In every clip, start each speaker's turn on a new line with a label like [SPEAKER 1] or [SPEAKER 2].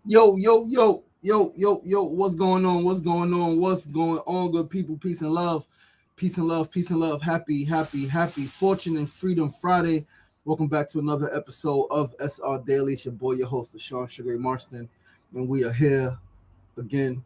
[SPEAKER 1] Yo, what's going on? What's going on? What's going on, good people? Peace and love. Peace and love, peace and love. Happy Fortune and Freedom Friday. Welcome back to another episode of SR Daily. It's your boy, your host, LaShawn Sugar Marston. And we are here again,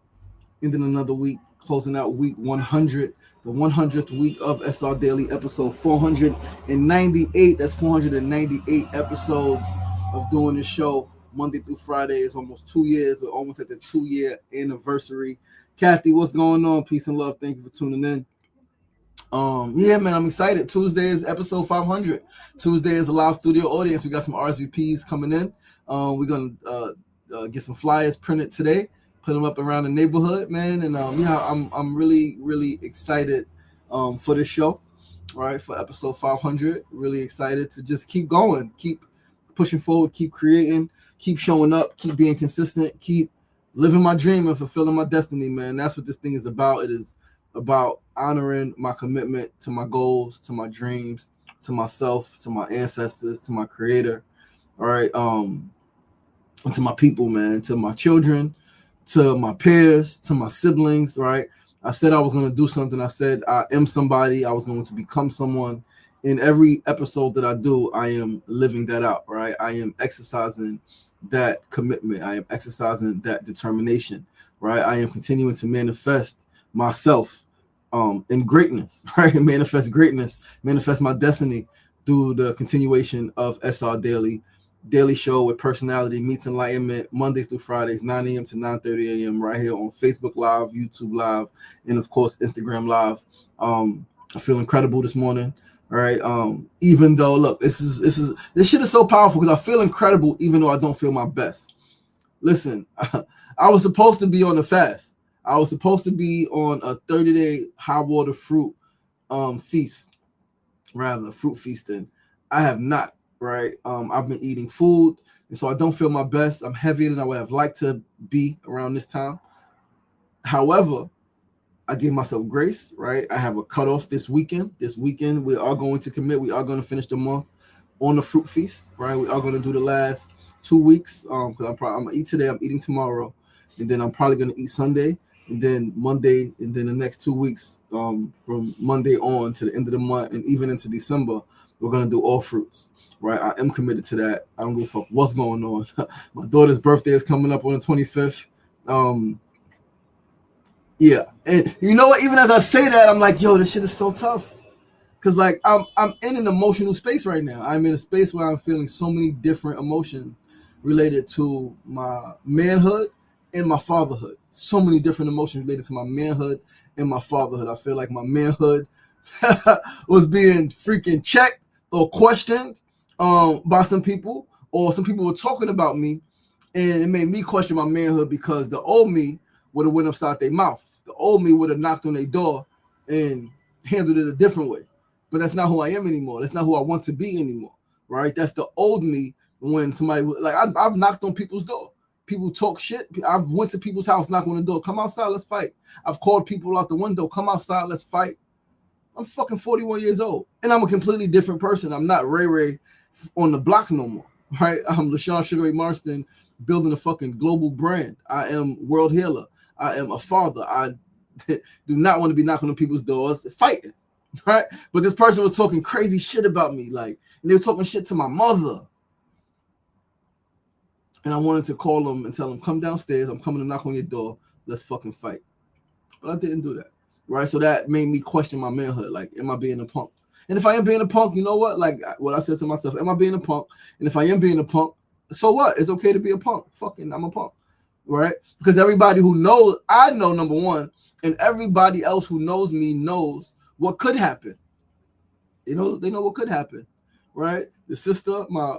[SPEAKER 1] ending another week, closing out week 100, the 100th week of SR Daily, episode 498. That's 498 episodes of doing this show Monday through Friday. It's almost 2 years. We're almost at the 2 year anniversary. Kathy, what's going on? Peace and love. Thank you for tuning in. Yeah, man, I'm excited. Tuesday is episode 500. Tuesday is a live studio audience. We got some RSVPs coming in. We're gonna get some flyers printed today, put them up around the neighborhood, man. And I'm really excited for this show. All right, for episode 500. Really excited to just keep going, keep pushing forward, keep creating, keep showing up, keep being consistent, keep living my dream and fulfilling my destiny, man. That's what this thing is about. It is about honoring my commitment to my goals, to my dreams, to myself, to my ancestors, to my creator, all right, and to my people, man, to my children, to my peers, to my siblings, right? I said I was going to do something. I said I am somebody. I was going to become someone. In every episode that I do, I am living that out, right? I am exercising that commitment. I am exercising that determination, right? I am continuing to manifest myself in greatness, right? And manifest greatness, manifest my destiny through the continuation of SR Daily show with personality meets enlightenment, Mondays through Fridays, 9 a.m. to 9:30 a.m. right here on Facebook Live, YouTube Live, and of course Instagram Live. I feel incredible this morning. All right. Even though, look, this shit is so powerful because I feel incredible even though I don't feel my best. Listen, I was supposed to be on a fast. I was supposed to be on a 30-day high water fruit feast, rather fruit feasting. I have not, right? I've been eating food, and so I don't feel my best. I'm heavier than I would have liked to be around this time. However, I give myself grace, right? I have a cutoff this weekend. This weekend, we are going to commit. We are going to finish the month on the fruit feast, right? We are going to do the last 2 weeks because I'm going to eat today. I'm eating tomorrow, and then I'm probably going to eat Sunday, and then Monday, and then the next 2 weeks from Monday on to the end of the month and even into December, we're going to do all fruits, right? I am committed to that. I don't give a fuck what's going on. My daughter's birthday is coming up on the 25th. Yeah, and you know what? Even as I say that, I'm like, yo, this shit is so tough. Cause like I'm in an emotional space right now. I'm in a space where I'm feeling so many different emotions related to my manhood and my fatherhood. So many different emotions related to my manhood and my fatherhood. I feel like my manhood was being freaking checked or questioned by some people, or some people were talking about me, and it made me question my manhood because the old me would have went upside their mouth. The old me would have knocked on their door and handled it a different way. But that's not who I am anymore. That's not who I want to be anymore, right? That's the old me. When somebody like I've knocked on people's door. People talk shit. I've went to people's house, knock on the door. Come outside, let's fight. I've called people out the window. Come outside, let's fight. I'm fucking 41 years old, and I'm a completely different person. I'm not Ray Ray on the block no more, right? I'm LaShawn Sugar Marston, building a fucking global brand. I am world healer. I am a father. I do not want to be knocking on people's doors fighting, right? But this person was talking crazy shit about me, like, and they were talking shit to my mother. And I wanted to call them and tell them, come downstairs. I'm coming to knock on your door. Let's fucking fight. But I didn't do that, right? So that made me question my manhood. Like, am I being a punk? And if I am being a punk, you know what? Like what I said to myself, am I being a punk? And if I am being a punk, so what? It's okay to be a punk. Fucking, I'm a punk, right? Because everybody who knows, I know, number one, and everybody else who knows me knows what could happen. You know, they know what could happen, right? The sister, my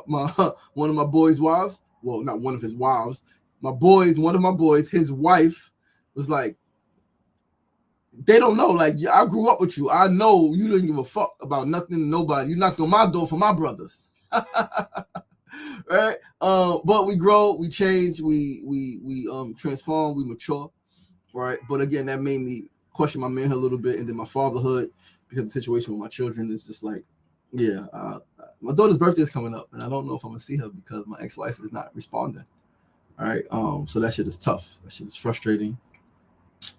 [SPEAKER 1] one of my boys' wives, well, not one of his wives, one of my boys, his wife was like, they don't know. Like, I grew up with you. I know you didn't give a fuck about nothing, nobody. You knocked on my door for my brothers. Right? But we grow, we change, we transform, we mature, right? But again, that made me question my manhood a little bit, and then my fatherhood, because the situation with my children is just like, yeah, my daughter's birthday is coming up, and I don't know if I'm gonna see her because my ex-wife is not responding, All right. So that shit is tough. That shit is frustrating.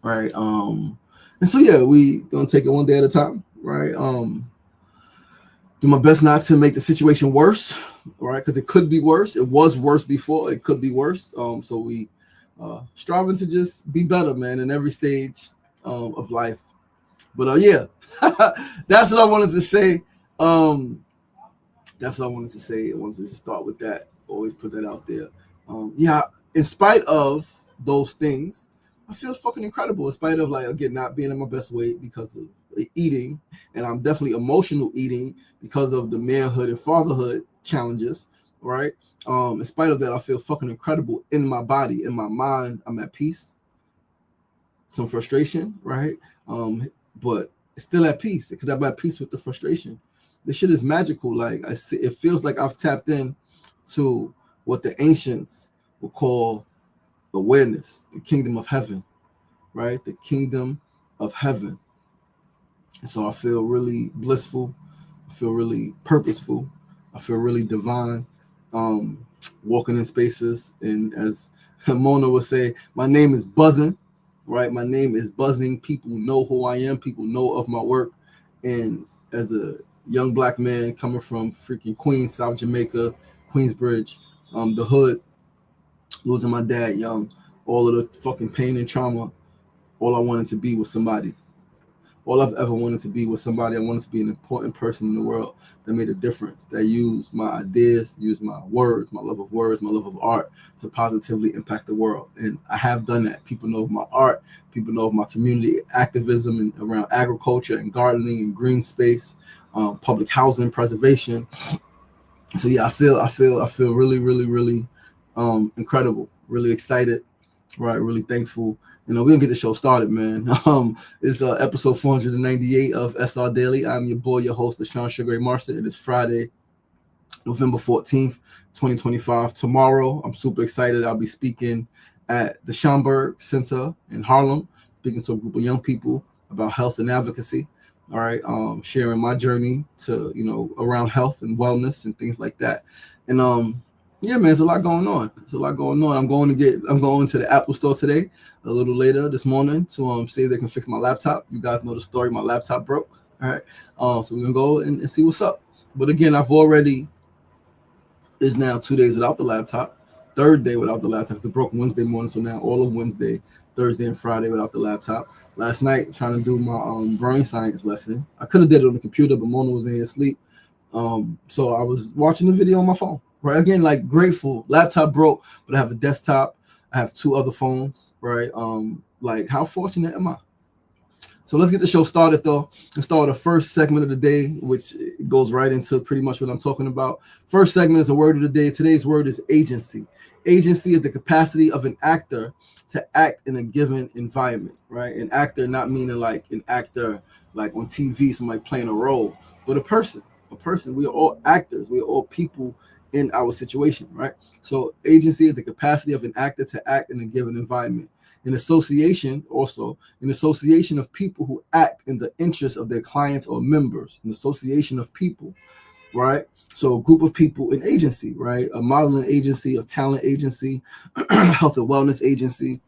[SPEAKER 1] Right. And so yeah, we gonna take it one day at a time. Right. Do my best not to make the situation worse. Right. Because it could be worse. It was worse before. It could be worse. So we striving to just be better, man, in every stage of life. But yeah, that's what I wanted to say. Um, that's what I wanted to say. I wanted to just start with that. Always put that out there. Yeah, in spite of those things, I feel fucking incredible. In spite of like again not being in my best weight because of eating, and I'm definitely emotional eating because of the manhood and fatherhood challenges. Right. In spite of that, I feel fucking incredible in my body, in my mind. I'm at peace. Some frustration, right? But still at peace because I'm at peace with the frustration. This shit is magical. Like I see, it feels like I've tapped in to what the ancients would call awareness, the kingdom of heaven, right? The kingdom of heaven. And so I feel really blissful. I feel really purposeful. I feel really divine. Um, Walking in spaces, and as Mona would say, my name is buzzing, right? My name is buzzing. People know who I am. People know of my work. And as a young black man coming from freaking Queens, South Jamaica, Queensbridge, the hood, losing my dad young, all of the fucking pain and trauma, all I wanted to be was somebody. All I've ever wanted to be was somebody. I wanted to be an important person in the world that made a difference, that used my ideas, used my words, my love of art to positively impact the world. And I have done that. People know of my art. People know of my community activism and around agriculture and gardening and green space, public housing preservation. So yeah, I feel really, really, really incredible, really excited, right? Really thankful. We're gonna get the show started, man. It's episode 498 of SR Daily. I'm your boy, your host, LaShawn Sugar Ray Marston. It is Friday, November 14th, 2025. Tomorrow, I'm super excited. I'll be speaking at the Schomburg Center in Harlem, speaking to a group of young people about health and advocacy. All right, sharing my journey to around health and wellness and things like that. And yeah, man, there's a lot going on. There's a lot going on. I'm going to the Apple store today, a little later this morning, to see if they can fix my laptop. You guys know the story. My laptop broke. All right, so we're gonna go and see what's up. But again, I've already is now 2 days without the laptop. Third day without the laptop. It's broke Wednesday morning, so now all of Wednesday, Thursday, and Friday without the laptop. Last night, trying to do my brain science lesson. I could have did it on the computer, but Mona was in here asleep. So I was watching the video on my phone. Right, again, like grateful. Laptop broke, but I have a desktop. I have 2 other phones. Right, like how fortunate am I? So let's get the show started, though. Let's start with the first segment of the day, which goes right into pretty much what I'm talking about. First segment is a word of the day. Today's word is agency. Agency is the capacity of an actor to act in a given environment, right? An actor not meaning like an actor like on TV, somebody playing a role, but a person. A person. We are all actors. We are all people in our situation, right? So agency is the capacity of an actor to act in a given environment. An association, also an association of people who act in the interest of their clients or members. An association of people, right? So a group of people, an agency, right? A modeling agency, a talent agency, health and wellness agency,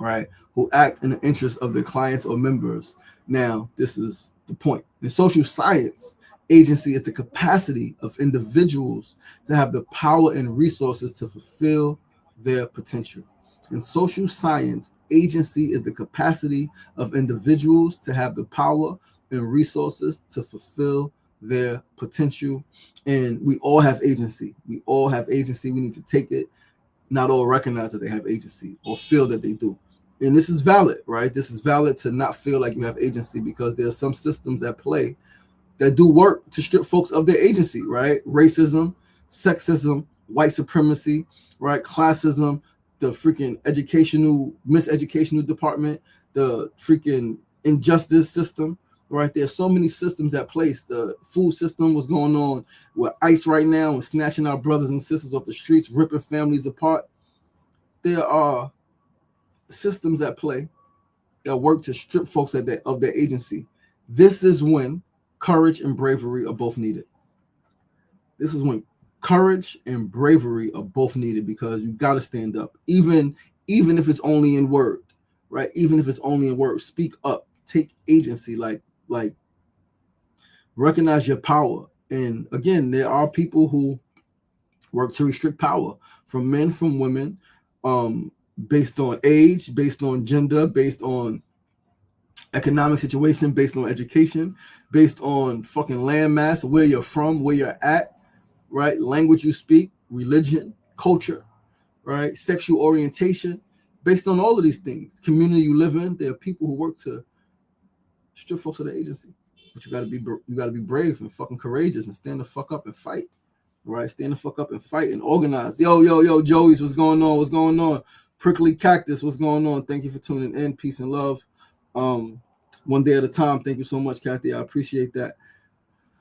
[SPEAKER 1] right? Who act in the interest of their clients or members. Now, this is the point. In social science, agency is the capacity of individuals to have the power and resources to fulfill their potential. In social science, agency is the capacity of individuals to have the power and resources to fulfill their potential. And we all have agency. We all have agency. We need to take it. Not all recognize that they have agency or feel that they do. And this is valid, right? This is valid to not feel like you have agency because there are some systems at play that do work to strip folks of their agency, right? Racism, sexism, white supremacy, right? Classism, the freaking miseducational department, the freaking injustice system, right? There's so many systems at place. The food system was going on with ICE right now and snatching our brothers and sisters off the streets, ripping families apart. There are systems at play that work to strip folks of their agency. This is when courage and bravery are both needed. This is when Courage and bravery are both needed because you got to stand up, even if it's only in word, right? Even if it's only in word, speak up, take agency, like recognize your power. And again, there are people who work to restrict power from men, from women, um, based on age, based on gender, based on economic situation, based on education, based on fucking landmass, where you're from, where you're at, right? Language you speak, religion, culture, right? Sexual orientation, based on all of these things. Community you live in, there are people who work to strip folks of the agency. But you gotta be brave and fucking courageous and stand the fuck up and fight. Right? Stand the fuck up and fight and organize. Yo, Joey's, what's going on? What's going on? Prickly Cactus, what's going on? Thank you for tuning in. Peace and love. One day at a time. Thank you so much, Kathy. I appreciate that.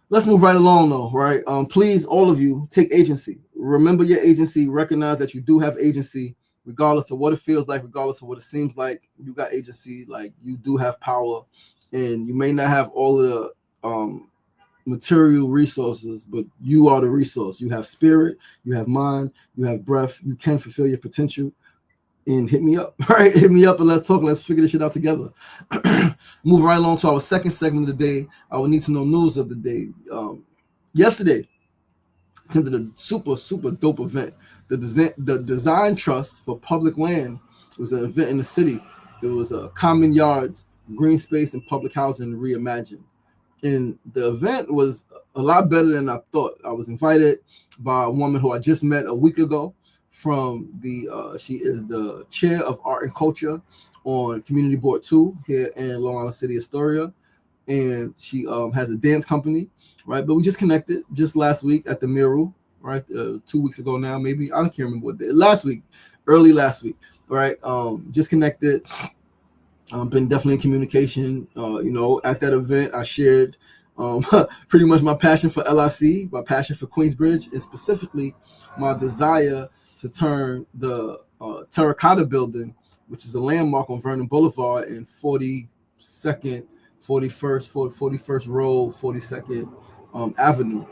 [SPEAKER 1] Let's move right along though, right? Please, all of you, take agency. Remember your agency. Recognize that you do have agency, regardless of what it feels like, regardless of what it seems like. You got agency, like you do have power, and you may not have all the material resources, but you are the resource. You have spirit, you have mind, you have breath. You can fulfill your potential. And hit me up, right? Hit me up and let's talk. Let's figure this shit out together. Moving right along to our second segment of the day, our need to know news of the day. Yesterday, attended a super dope event. The Design Trust for Public Land. It was an event in the city. It was a common yards, green space, and public housing reimagined. And the event was a lot better than I thought. I was invited by a woman who I just met a week ago from she is the chair of art and culture on Community Board 2 here in Long Island City, Astoria. And she has a dance company, right? But we just connected just last week at the Miru, right? 2 weeks ago now, maybe. I can't remember what day. Early last week, right? Just connected. Been definitely in communication. At that event, I shared pretty much my passion for LIC, my passion for Queensbridge, and specifically my desire to turn the Terracotta Building, which is a landmark on Vernon Boulevard and 42nd, 41st Road, 42nd Avenue.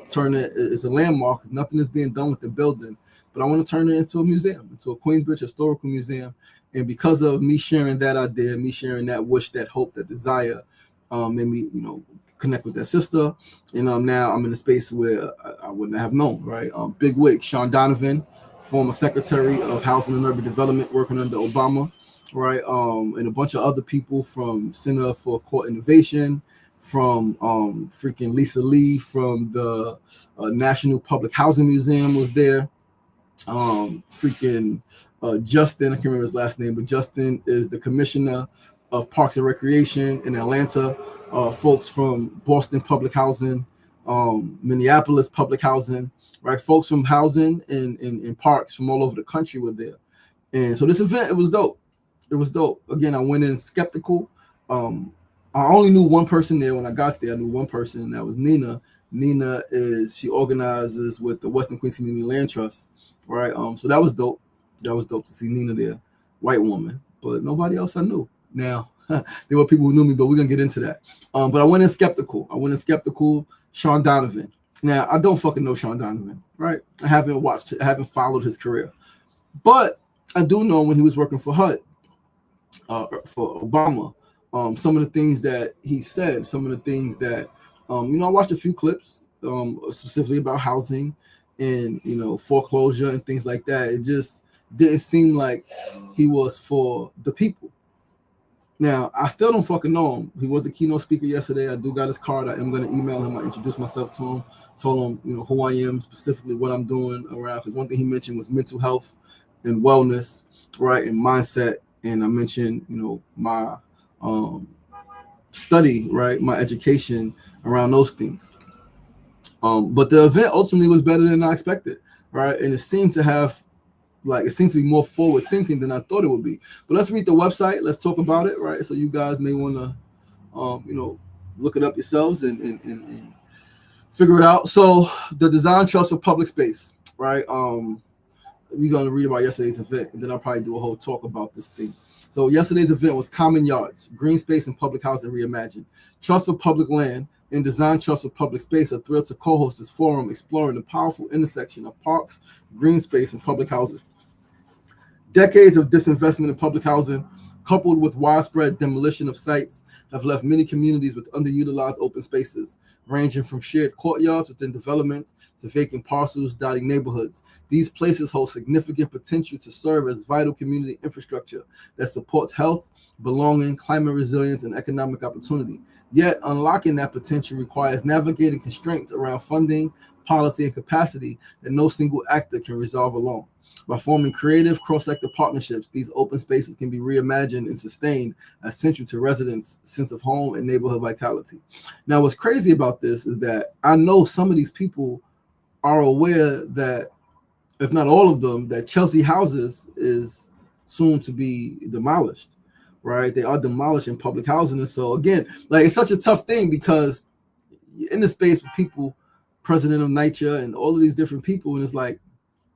[SPEAKER 1] Turn it, it's a landmark. Nothing is being done with the building, but I want to turn it into a museum, into a Queensbridge historical museum. And because of me sharing that idea, me sharing that wish, that hope, that desire, made me, connect with that sister. And now I'm in a space where I wouldn't have known, right? Big wig, Sean Donovan, former Secretary of Housing and Urban Development, working under Obama, right? And a bunch of other people from Center for Court Innovation, from freaking Lisa Lee from the National Public Housing Museum was there. Justin, I can't remember his last name, but Justin is the commissioner of Parks and Recreation in Atlanta. Folks from Boston Public Housing, Minneapolis Public Housing, right? Folks from housing and parks from all over the country were there. And so this event, it was dope. It was dope. Again, I went in skeptical. I only knew one person there when I got there. I knew one person, and that was Nina. Nina she organizes with the Western Queens Community Land Trust, right? So that was dope. That was dope to see Nina there, white woman, but nobody else I knew. Now, there were people who knew me, but we're going to get into that. But I went in skeptical. Sean Donovan. Now, I don't fucking know Sean Donovan, right? I haven't followed his career. But I do know when he was working for HUD, for Obama, some of the things that he said, some of the things that, I watched a few clips specifically about housing and, foreclosure and things like that. It just didn't seem like he was for the people. Now, I still don't fucking know him. He was the keynote speaker yesterday. I do got his card. I am going to email him. I introduced myself to him, told him, who I am, specifically what I'm doing around. Because one thing he mentioned was mental health and wellness, right, and mindset. And I mentioned, my study, right, my education around those things. But the event ultimately was better than I expected, right? And it seemed to be more forward thinking than I thought it would be. But let's read the website. Let's talk about it, right? So you guys may want to, look it up yourselves and figure it out. So the Design Trust for Public Space, right? We're going to read about yesterday's event, and then I'll probably do a whole talk about this thing. So yesterday's event was Common Yards, Green Space and Public Housing Reimagined, Trust for Public Land, and Design Trust of Public Space are thrilled to co-host this forum exploring the powerful intersection of parks, green space, and public housing. Decades of disinvestment in public housing, coupled with widespread demolition of sites, have left many communities with underutilized open spaces, ranging from shared courtyards within developments to vacant parcels dotting neighborhoods. These places hold significant potential to serve as vital community infrastructure that supports health, belonging, climate resilience, and economic opportunity. Yet, unlocking that potential requires navigating constraints around funding, policy, and capacity that no single actor can resolve alone. By forming creative cross-sector partnerships, these open spaces can be reimagined and sustained as central to residents' sense of home and neighborhood vitality. Now, what's crazy about this is that I know some of these people are aware that, if not all of them, that Chelsea Houses is soon to be demolished, right? They are demolishing public housing. And so, again, like, it's such a tough thing because you're in the space with people, president of NYCHA and all of these different people, and it's like,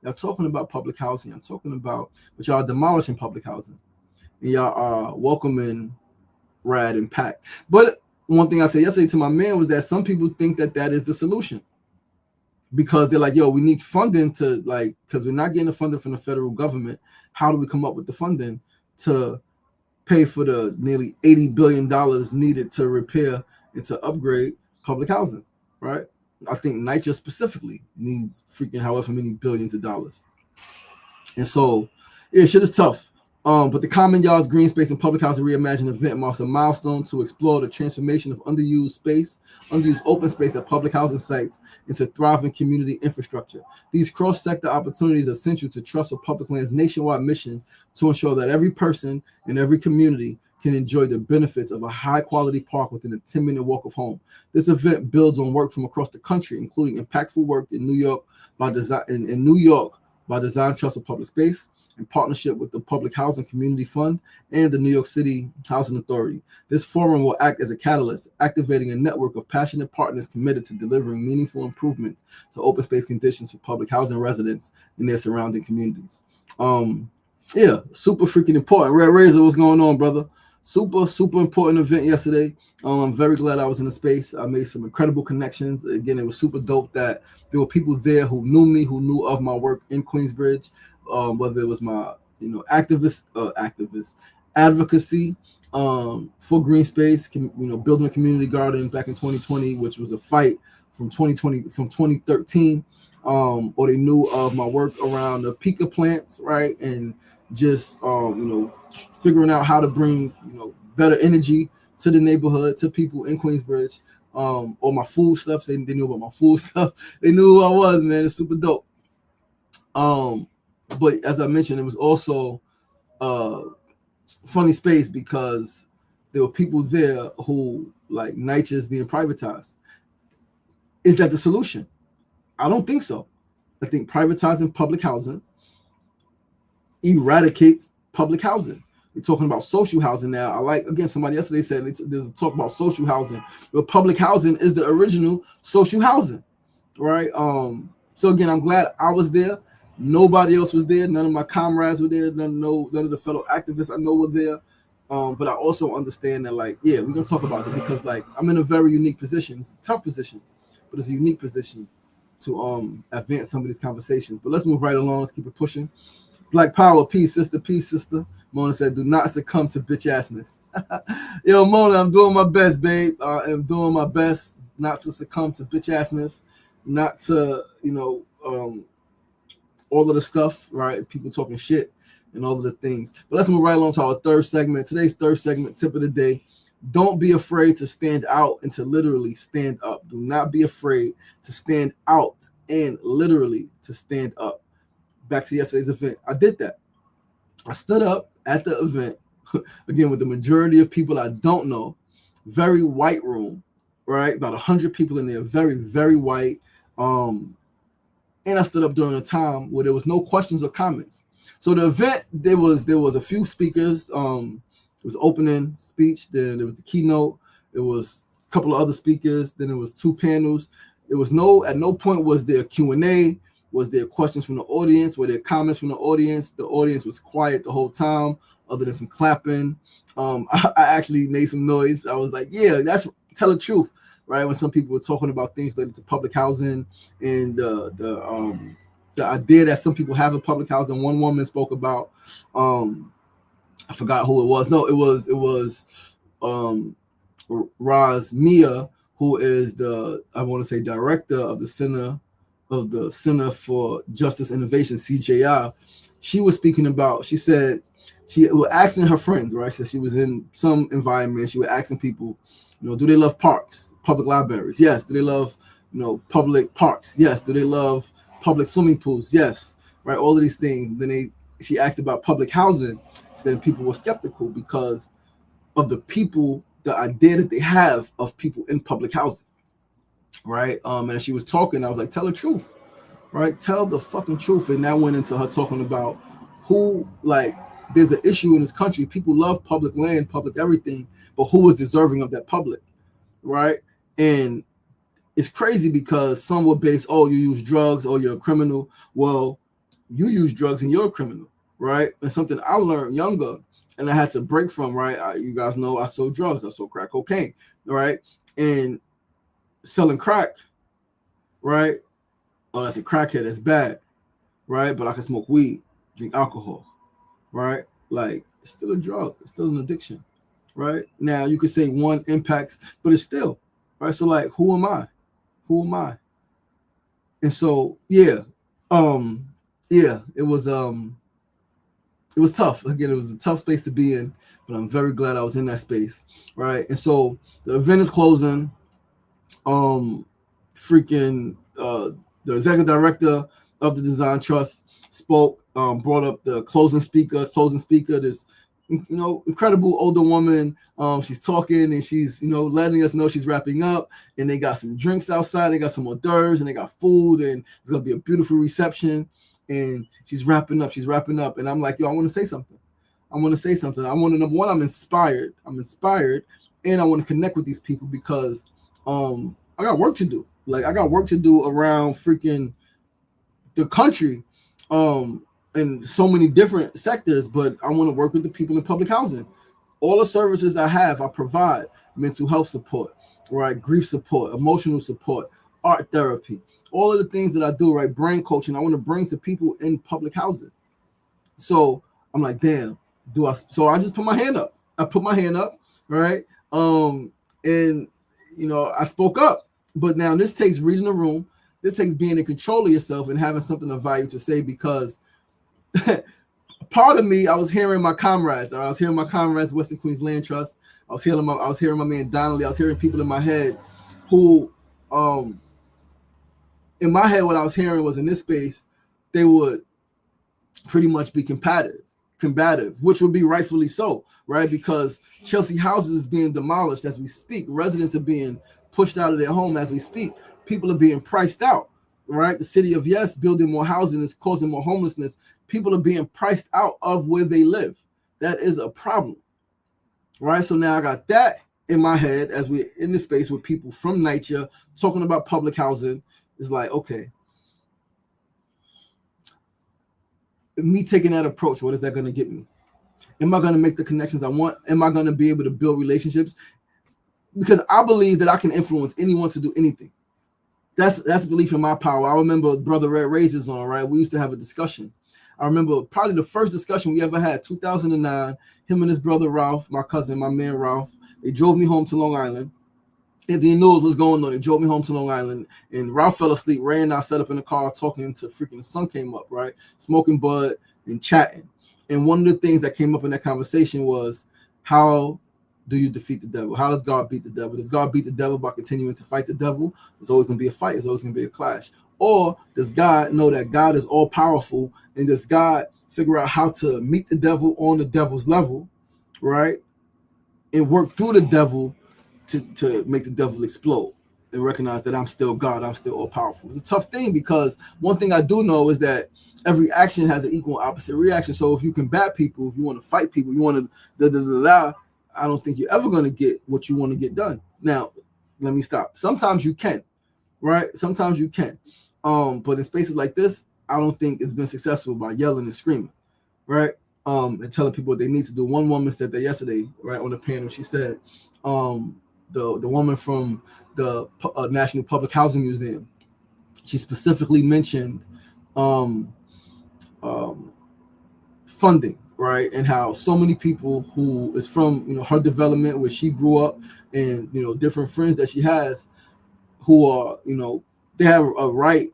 [SPEAKER 1] y'all talking about public housing. I'm talking about, but y'all are demolishing public housing. And y'all are welcoming Rad and Pack. But one thing I said yesterday to my man was that some people think that that is the solution because they're like, yo, we need funding to, like, because we're not getting the funding from the federal government. How do we come up with the funding to pay for the nearly $80 billion needed to repair and to upgrade public housing, right? I think NYCHA specifically needs freaking however many billions of dollars. And so, yeah, shit is tough. But the Common Yards Green Space and Public Housing Reimagined event marks a milestone to explore the transformation of underused open space at public housing sites into thriving community infrastructure. These cross-sector opportunities are essential to Trust for Public Land's nationwide mission to ensure that every person in every community can enjoy the benefits of a high-quality park within a 10-minute walk of home. This event builds on work from across the country, including impactful work in New York by Design Trust of Public Space, in partnership with the Public Housing Community Fund and the New York City Housing Authority. This forum will act as a catalyst, activating a network of passionate partners committed to delivering meaningful improvements to open space conditions for public housing residents in their surrounding communities. Yeah, super freaking important. Red Razor, what's going on, brother? Super important event yesterday. I'm very glad I was in the space. I made some incredible connections. Again, it was super dope that there were people there who knew me, who knew of my work in Queensbridge, whether it was my advocacy for green space, building a community garden back in 2020, which was a fight from 2013, or they knew of my work around the pica plants, right, and just figuring out how to bring better energy to the neighborhood, to people in Queensbridge, or my food stuff. They knew about my food stuff. They knew who I was, man. It's super dope. But as I mentioned, it was also funny space because there were people there who, like, NYCHA is being privatized. Is that the solution? I don't think so. I think privatizing public housing eradicates public housing. We're talking about social housing now. I like, again, somebody yesterday said there's a talk about social housing, but public housing is the original social housing, right? So again, I'm glad I was there. Nobody else was there. None of my comrades were there. None of the fellow activists I know were there. But I also understand that, like, yeah, we're gonna talk about it because, like, I'm in a very unique position. It's a tough position, but it's a unique position to advance some of these conversations. But let's move right along. Let's keep it pushing. Black Power, peace, sister, peace, sister. Mona said, do not succumb to bitch assness. Yo, Mona, I'm doing my best, babe. I'm doing my best not to succumb to bitch assness, not to, all of the stuff, right? People talking shit and all of the things. But let's move right along to our third segment. Today's third segment, tip of the day. Don't be afraid to stand out and to literally stand up. Do not be afraid to stand out and literally to stand up. Back to yesterday's event. I did that. I stood up at the event, again, with the majority of people I don't know. Very white room, right? About 100 people in there, very, very white. And I stood up during a time where there was no questions or comments. So the event, there was a few speakers. It was opening speech, then there was the keynote. It was a couple of other speakers. Then it was two panels. At no point was there Q&A. Was there questions from the audience? Were there comments from the audience? The audience was quiet the whole time, other than some clapping. I actually made some noise. I was like, yeah, tell the truth. right? When some people were talking about things related to public housing and the idea that some people have in public housing. One woman spoke about, I forgot who it was. No, it was Roz Mia, who is the, I want to say, director of the Center for Justice Innovation, CJI. She was speaking about. She said she was asking her friends, right? So she was in some environment. She was asking people, do they love parks, public libraries? Yes. Do they love, public parks? Yes. Do they love public swimming pools? Yes. Right. All of these things. Then she asked about public housing. She said people were skeptical because of the idea that they have of people in public housing, right? And as she was talking, I was like, tell the truth, right? Tell the fucking truth. And that went into her talking about who, like, there's an issue in this country. People love public land, public everything, but who is deserving of that public, right? And it's crazy because some will base, oh, you use drugs or you're a criminal. Well, you use drugs and you're a criminal, right? And something I learned younger and I had to break from, right? You guys know I sold drugs. I sold crack cocaine, right? And selling crack, right? Oh, that's a crackhead. That's bad, right? But I can smoke weed, drink alcohol, right? Like, it's still a drug. It's still an addiction, right? Now, you could say one impacts, but it's still, right? So, like, who am I? Who am I? And so, yeah, it was tough. Again, it was a tough space to be in, but I'm very glad I was in that space, right? And so the event is closing. Freaking the executive director of the Design Trust spoke, brought up the closing speaker, this incredible older woman. She's talking and she's letting us know she's wrapping up, and they got some drinks outside, they got some hors d'oeuvres, and they got food, and it's gonna be a beautiful reception. And she's wrapping up, and I'm like, yo, I want to say something. I want to, number one, I'm inspired, and I want to connect with these people because I got work to do. Like, I got work to do around freaking the country, in so many different sectors, but I want to work with the people in public housing. All the services I have, I provide: mental health support, right? Grief support, emotional support, art therapy, all of the things that I do, right? Brain coaching, I want to bring to people in public housing. So I'm like, damn, so I just put my hand up. Right? And I spoke up. But now this takes reading the room. This takes being in control of yourself and having something of value to say, because part of me, I was hearing my comrades. Western Queens Land Trust. I was hearing my man Donnelly. I was hearing people in my head who, in my head, what I was hearing was, in this space, they would pretty much be combative, which would be rightfully so, right? Because Chelsea houses is being demolished as we speak. Residents are being pushed out of their home as we speak. People are being priced out, right? The city of Yes building more housing is causing more homelessness. People are being priced out of where they live. That is a problem, right? So now I got that in my head as we're in this space with people from NYCHA talking about public housing. It's like, okay, me taking that approach, what is that going to get me? Am I going to make the connections I want? Am I going to be able to build relationships? Because I believe that I can influence anyone to do anything. That's belief in my power. I remember Brother Red Razors on, right? We used to have a discussion. I remember probably the first discussion we ever had, 2009, him and his brother Ralph, my cousin, my man Ralph, they drove me home to Long Island. And they knew what was going on. They drove me home to Long Island, and Ralph fell asleep, ran out, set up in the car, talking until freaking the sun came up, right? Smoking bud and chatting. And one of the things that came up in that conversation was, how do you defeat the devil? How does God beat the devil? Does God beat the devil by continuing to fight the devil? There's always going to be a fight. There's always going to be a clash. Or does God know that God is all powerful, and does God figure out how to meet the devil on the devil's level, right? And work through the devil to make the devil explode, and recognize that I'm still God, I'm still all powerful. It's a tough thing, because one thing I do know is that every action has an equal and opposite reaction. So if you combat people, if you want to fight people, you want to I don't think you're ever going to get what you want to get done. Now, let me stop. Sometimes you can, right? Sometimes you can. But in spaces like this, I don't think it's been successful by yelling and screaming, right? And telling people what they need to do. One woman said that yesterday, right, on the panel. She said, the woman from the National Public Housing Museum. She specifically mentioned um, um, funding, right, and how so many people who is from her development where she grew up, and different friends that she has who are they have a right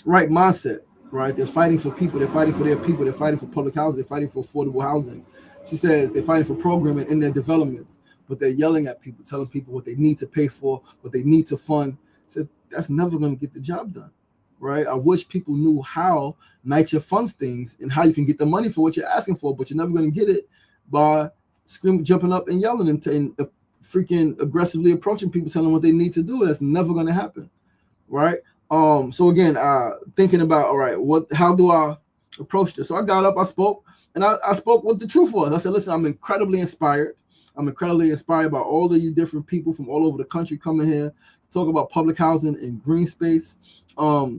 [SPEAKER 1] mindset, right? They're fighting for people. They're fighting for their people. They're fighting for public housing. They're fighting for affordable housing. She says they're fighting for programming in their developments, but they're yelling at people, telling people what they need to pay for, what they need to fund. So that's never going to get the job done, right? I wish people knew how NYCHA funds things and how you can get the money for what you're asking for, but you're never going to get it by screaming, jumping up and yelling and freaking aggressively approaching people, telling them what they need to do. That's never going to happen, right? So again, thinking about, all right, how do I approach this? So I got up, I spoke, and I spoke what the truth was. I said, listen, I'm incredibly inspired. I'm incredibly inspired by all of you different people from all over the country coming here to talk about public housing and green space. I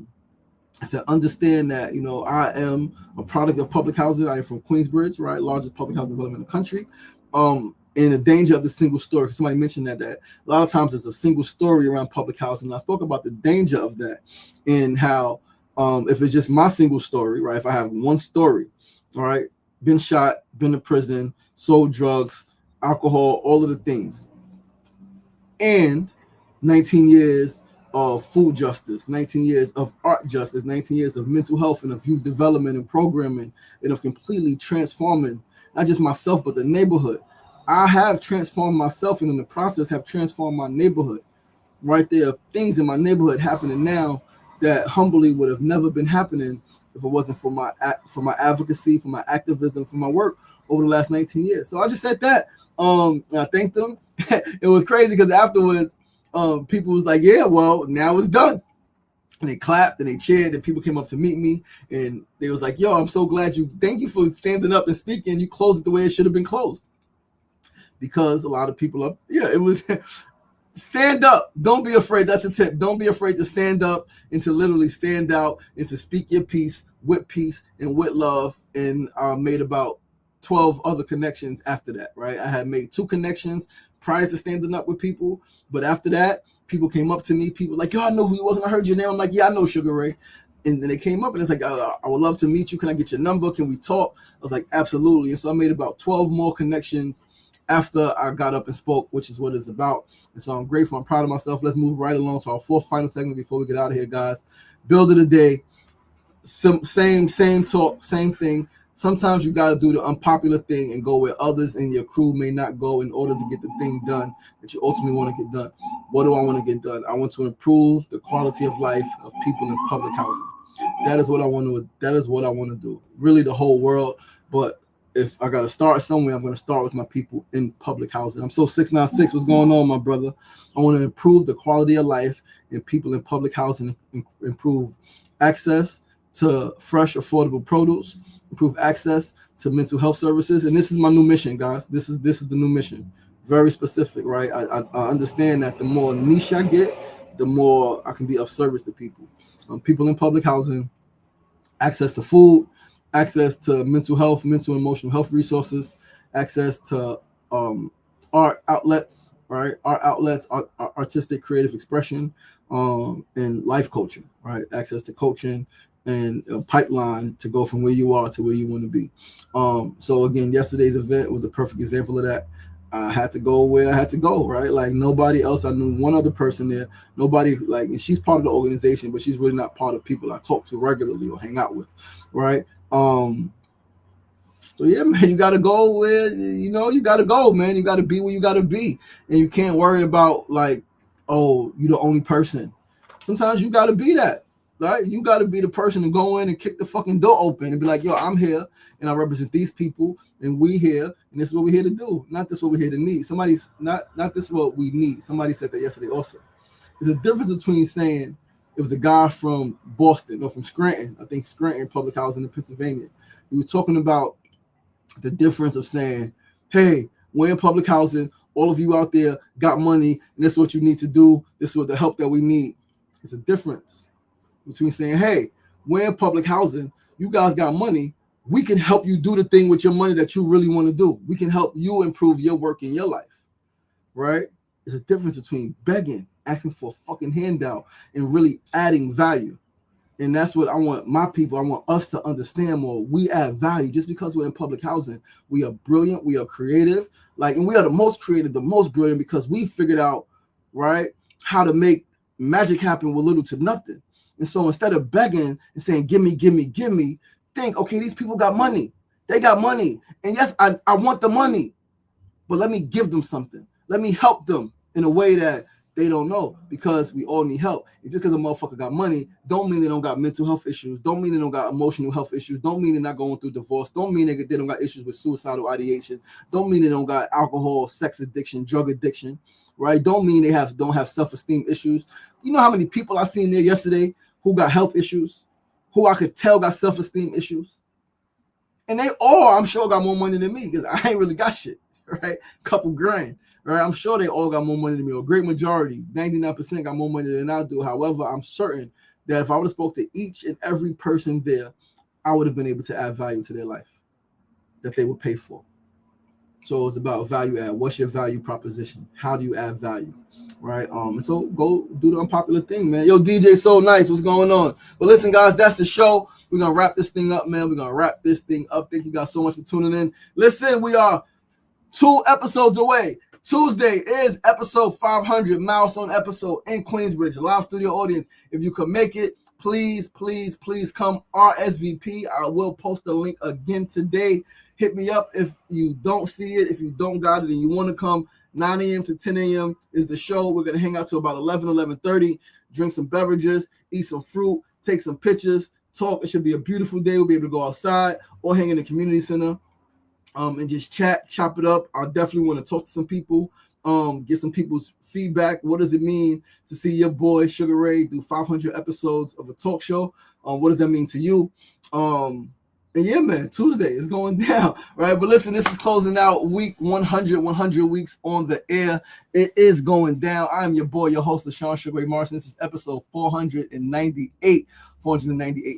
[SPEAKER 1] said, understand that, I am a product of public housing. I am from Queensbridge, right? Largest public housing development in the country. And the danger of the single story. Somebody mentioned that a lot of times there's a single story around public housing. And I spoke about the danger of that and how if it's just my single story, right? If I have one story, all right, been shot, been to prison, sold drugs, alcohol, all of the things, and 19 years of food justice, 19 years of art justice, 19 years of mental health and of youth development and programming, and of completely transforming not just myself, but the neighborhood. I have transformed myself, and in the process have transformed my neighborhood. Right, there are things in my neighborhood happening now that humbly would have never been happening if it wasn't for my advocacy, for my activism, for my work over the last 19 years. So I just said that. I thanked them. It was crazy because afterwards, people was like, "Yeah, well, now it's done." And they clapped and they cheered, and people came up to meet me, and they was like, "Yo, I'm so glad thank you for standing up and speaking. You closed it the way it should have been closed." Because a lot of people it was stand up. Don't be afraid. That's a tip. Don't be afraid to stand up and to literally stand out and to speak your piece and with love. And I made about 12 other connections after that, right? I had made 2 connections prior to standing up with people, but after that, people came up to me. People like, "Yo, I know who you was, and I heard your name." I'm like, "Yeah, I know Sugar Ray." And then they came up and it's like, "I would love to meet you. Can I get your number? Can we talk?" I was like, "Absolutely." And so I made about 12 more connections after I got up and spoke, which is what it's about. And so I'm grateful. I'm proud of myself. Let's move right along to our 4th final segment before we get out of here, guys. Build of the day. Same talk, same thing. Sometimes you got to do the unpopular thing and go where others in your crew may not go in order to get the thing done that you ultimately want to get done. What do I want to get done? I want to improve the quality of life of people in public housing. That is what I want to do. Really the whole world, but if I got to start somewhere, I'm going to start with my people in public housing. I'm so 696. What's going on, my brother? I want to improve the quality of life in people in public housing, improve access to fresh, affordable produce, improve access to mental health services. And this is my new mission, guys. This is the new mission. Very specific, right? I understand that the more niche I get, the more I can be of service to people. People in public housing, access to food, access to mental health, mental and emotional health resources, access to art outlets, right? Art outlets, artistic creative expression, and life coaching, right? Access to coaching and a pipeline to go from where you are to where you want to be. So again, yesterday's event was a perfect example of that. I had to go where I had to go, right? Like nobody else. I knew one other person there. Nobody and she's part of the organization, but she's really not part of people I talk to regularly or hang out with, right? So yeah, man, you gotta go where you gotta go, man. You gotta be where you gotta be, and you can't worry about like, oh, you're the only person. Sometimes you gotta be that, right? You gotta be the person to go in and kick the fucking door open and be like, yo, I'm here and I represent these people, and we here, and this is what we're here to do. Not this is what we're here to need. Somebody's not this is what we need. Somebody said that yesterday also. There's a difference between saying it was a guy from Boston or from Scranton, I think Scranton Public Housing in Pennsylvania. He was talking about the difference of saying, hey, we're in public housing. All of you out there got money, and this is what you need to do. This is what the help that we need. It's a difference between saying, hey, we're in public housing. You guys got money. We can help you do the thing with your money that you really want to do. We can help you improve your work in your life. right? There's a difference between begging, asking for a fucking handout, and really adding value. And that's what I want my people, I want us to understand more. We add value. Just because we're in public housing, we are brilliant, we are creative, and we are the most creative, the most brilliant, because we figured out, right, how to make magic happen with little to nothing. And so instead of begging and saying, give me, think, okay, these people got money. They got money. And yes, I want the money, but let me give them something. Let me help them in a way that they don't know, because we all need help. And just because a motherfucker got money don't mean they don't got mental health issues, don't mean they don't got emotional health issues, don't mean they're not going through divorce, don't mean they don't got issues with suicidal ideation, don't mean they don't got alcohol, sex addiction, drug addiction, right? Don't mean they don't have self-esteem issues. You know how many people I seen there yesterday who got health issues, who I could tell got self-esteem issues? And they all, I'm sure, got more money than me, because I ain't really got shit, right? Couple grand. Right, I'm sure they all got more money than me, or a great majority, 99% got more money than I do. However, I'm certain that if I would have spoke to each and every person there, I would have been able to add value to their life that they would pay for. So it's about value add. What's your value proposition? How do you add value? Right. So go do the unpopular thing, man. Yo, DJ So Nice, what's going on? Well, listen, guys, that's the show. We're gonna wrap this thing up, man. We're gonna wrap this thing up. Thank you guys so much for tuning in. Listen, we are 2 episodes away. Tuesday is episode 500, milestone episode in Queensbridge, live studio audience. If you could make it, please come RSVP. I will post the link again today. Hit me up if you don't see it, if you don't got it and you want to come. 9 a.m. to 10 a.m. is the show. We're going to hang out till about 11:30, drink some beverages, eat some fruit, take some pictures, talk. It should be a beautiful day. We'll be able to go outside or hang in the community center. And just chop it up. I definitely want to talk to some people, get some people's feedback. What does it mean to see your boy Sugar Ray do 500 episodes of a talk show? What does that mean to you? And yeah, man, Tuesday is going down, right? But listen, this is closing out week 100 weeks on the air. It is going down. I'm your boy, your host, LaShawn Sugar Ray Morrison. This is episode 498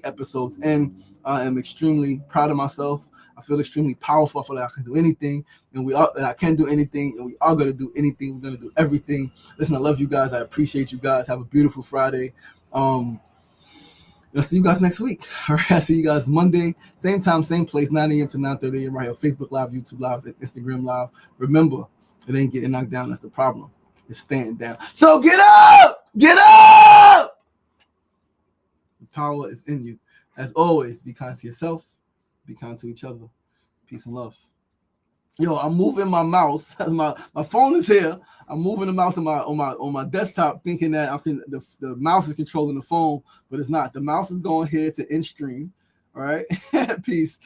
[SPEAKER 1] episodes, and I am extremely proud of myself. I feel extremely powerful. I feel like I can do anything, and I can do anything, and we are going to do anything. We're going to do everything. Listen, I love you guys. I appreciate you guys. Have a beautiful Friday. I'll see you guys next week. All right, I'll see you guys Monday, same time, same place, 9 a.m. to 9:30 a.m. right here, Facebook Live, YouTube Live, and Instagram Live. Remember, it ain't getting knocked down. That's the problem. It's staying down. So get up! Get up! The power is in you. As always, be kind to yourself. Be kind to each other. Peace and love. Yo, I'm moving my mouse. My phone is here. I'm moving the mouse on my desktop, thinking that the mouse is controlling the phone, but it's not. The mouse is going here to end stream. All right. Peace.